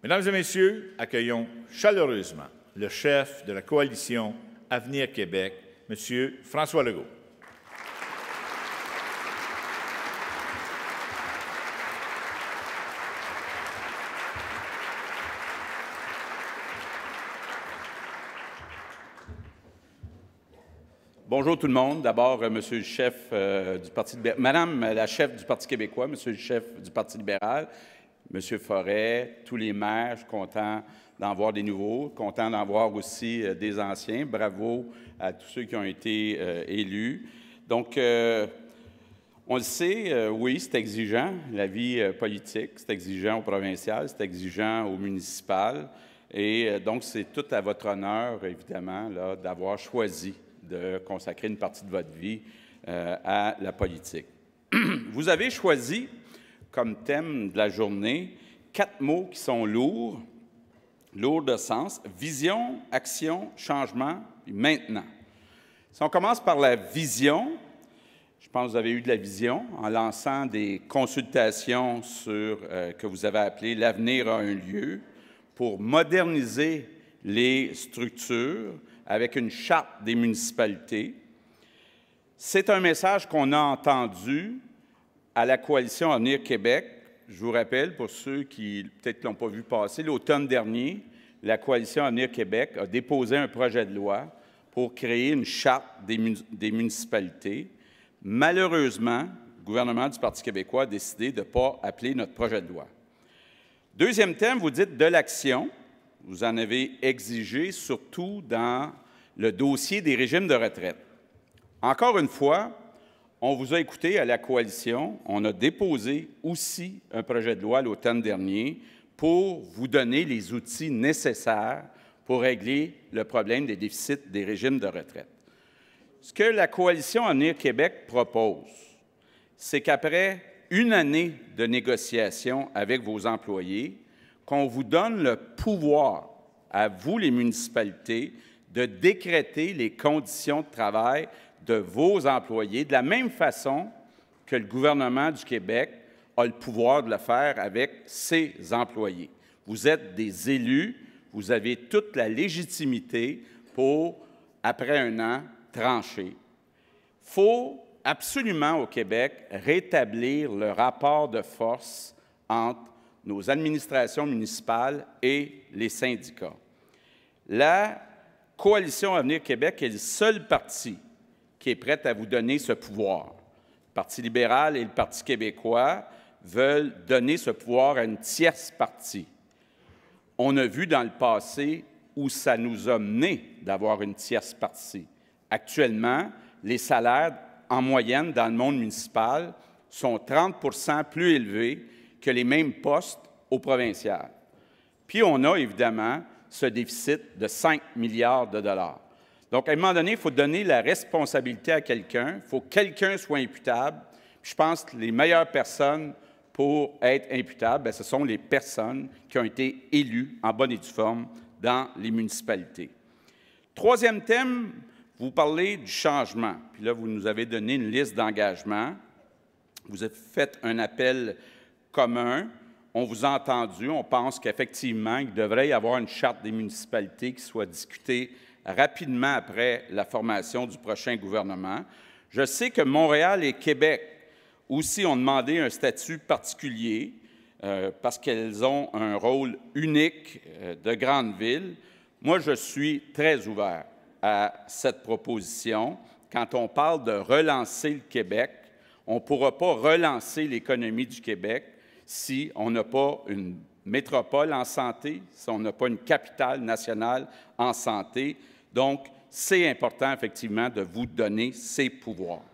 Mesdames et Messieurs, accueillons chaleureusement le chef de la coalition Avenir Québec, M. François Legault. Bonjour tout le monde. D'abord, Monsieur le chef du Parti libéral, Madame la chef du Parti québécois, Monsieur le chef du Parti libéral, Monsieur Forêt, tous les maires, je suis content d'en voir des nouveaux, content d'en voir aussi des anciens. Bravo à tous ceux qui ont été élus. Donc, on le sait, oui, c'est exigeant, la vie politique, c'est exigeant au provincial, c'est exigeant au municipal. Et donc, c'est tout à votre honneur, évidemment, d'avoir choisi de consacrer une partie de votre vie à la politique. Vous avez choisi comme thème de la journée 4 mots qui sont lourds de sens: vision, action, changement et maintenant. Si on commence par la vision, je pense que vous avez eu de la vision en lançant des consultations sur que vous avez appelées « L'avenir a un lieu » pour moderniser les structures avec une charte des municipalités. C'est un message qu'on a entendu à la Coalition Avenir Québec. Je vous rappelle, pour ceux qui peut-être ne l'ont pas vu passer, l'automne dernier, la Coalition Avenir Québec a déposé un projet de loi pour créer une charte des municipalités. Malheureusement, le gouvernement du Parti québécois a décidé de ne pas appeler notre projet de loi. Deuxième thème, vous dites de l'action. Vous en avez exigé, surtout dans le dossier des régimes de retraite. Encore une fois, on vous a écouté à la Coalition. On a déposé aussi un projet de loi l'automne dernier pour vous donner les outils nécessaires pour régler le problème des déficits des régimes de retraite. Ce que la Coalition Avenir Québec propose, c'est qu'après une année de négociations avec vos employés, qu'on vous donne le pouvoir, à vous les municipalités, de décréter les conditions de travail de vos employés, de la même façon que le gouvernement du Québec a le pouvoir de le faire avec ses employés. Vous êtes des élus, vous avez toute la légitimité pour, après un an, trancher. Il faut absolument au Québec rétablir le rapport de force entre nos administrations municipales et les syndicats. La Coalition Avenir Québec est le seul parti qui est prêt à vous donner ce pouvoir. Le Parti libéral et le Parti québécois veulent donner ce pouvoir à une tierce partie. On a vu dans le passé où ça nous a mené d'avoir une tierce partie. Actuellement, les salaires en moyenne dans le monde municipal sont 30 % plus élevés que les mêmes postes au provincial. Puis on a évidemment ce déficit de 5 milliards de dollars. Donc, à un moment donné, il faut donner la responsabilité à quelqu'un, il faut que quelqu'un soit imputable. Puis je pense que les meilleures personnes pour être imputables, bien, ce sont les personnes qui ont été élues en bonne et due forme dans les municipalités. Troisième thème, vous parlez du changement. Puis là, vous nous avez donné une liste d'engagements. Vous avez fait un appel commun. On vous a entendu. On pense qu'effectivement, il devrait y avoir une charte des municipalités qui soit discutée rapidement après la formation du prochain gouvernement. Je sais que Montréal et Québec aussi ont demandé un statut particulier parce qu'elles ont un rôle unique de grande ville. Moi, je suis très ouvert à cette proposition. Quand on parle de relancer le Québec, on ne pourra pas relancer l'économie du Québec si on n'a pas une métropole en santé, si on n'a pas une capitale nationale en santé. Donc, c'est important, effectivement, de vous donner ces pouvoirs.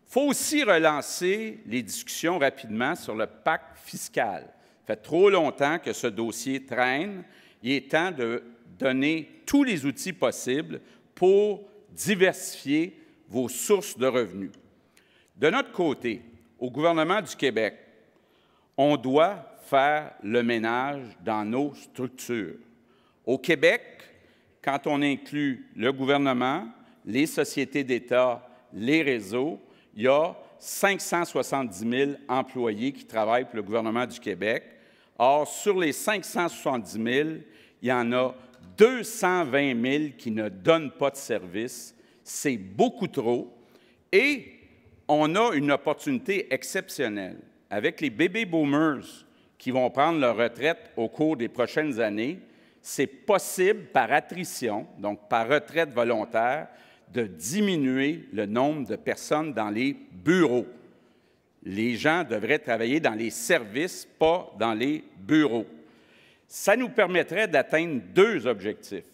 Il faut aussi relancer les discussions rapidement sur le pacte fiscal. Ça fait trop longtemps que ce dossier traîne. Il est temps de donner tous les outils possibles pour diversifier vos sources de revenus. De notre côté, au gouvernement du Québec, on doit faire le ménage dans nos structures. Au Québec, quand on inclut le gouvernement, les sociétés d'État, les réseaux, il y a 570 000 employés qui travaillent pour le gouvernement du Québec. Or, sur les 570 000, il y en a 220 000 qui ne donnent pas de service. C'est beaucoup trop. Et on a une opportunité exceptionnelle. Avec les baby boomers qui vont prendre leur retraite au cours des prochaines années, c'est possible par attrition, donc par retraite volontaire, de diminuer le nombre de personnes dans les bureaux. Les gens devraient travailler dans les services, pas dans les bureaux. Ça nous permettrait d'atteindre deux objectifs.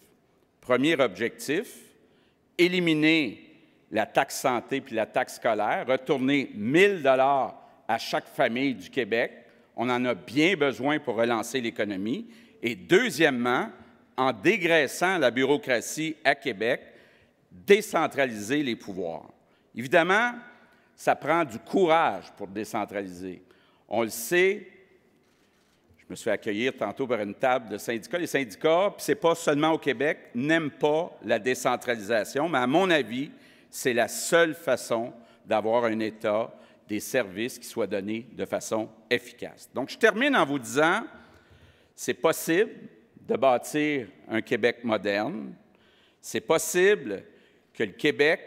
Premier objectif, éliminer la taxe santé puis la taxe scolaire, retourner 1 000 $ à chaque famille du Québec. On en a bien besoin pour relancer l'économie. Et deuxièmement, en dégraissant la bureaucratie à Québec, décentraliser les pouvoirs. Évidemment, ça prend du courage pour décentraliser. On le sait, je me suis fait accueillir tantôt par une table de syndicats. Les syndicats, puis ce n'est pas seulement au Québec, n'aiment pas la décentralisation, mais à mon avis, c'est la seule façon d'avoir un État, des services qui soient donnés de façon efficace. Donc, je termine en vous disant, c'est possible de bâtir un Québec moderne, c'est possible que le Québec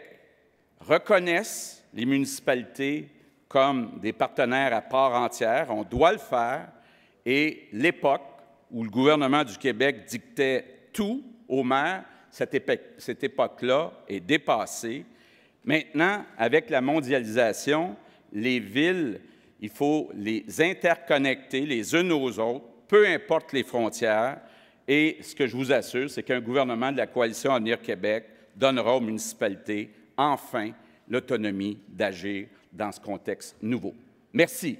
reconnaisse les municipalités comme des partenaires à part entière. On doit le faire. Et l'époque où le gouvernement du Québec dictait tout aux maires, cette époque-là est dépassée. Maintenant, avec la mondialisation, les villes, il faut les interconnecter les unes aux autres, peu importe les frontières. Et ce que je vous assure, c'est qu'un gouvernement de la Coalition Avenir Québec donnera aux municipalités, enfin, l'autonomie d'agir dans ce contexte nouveau. Merci.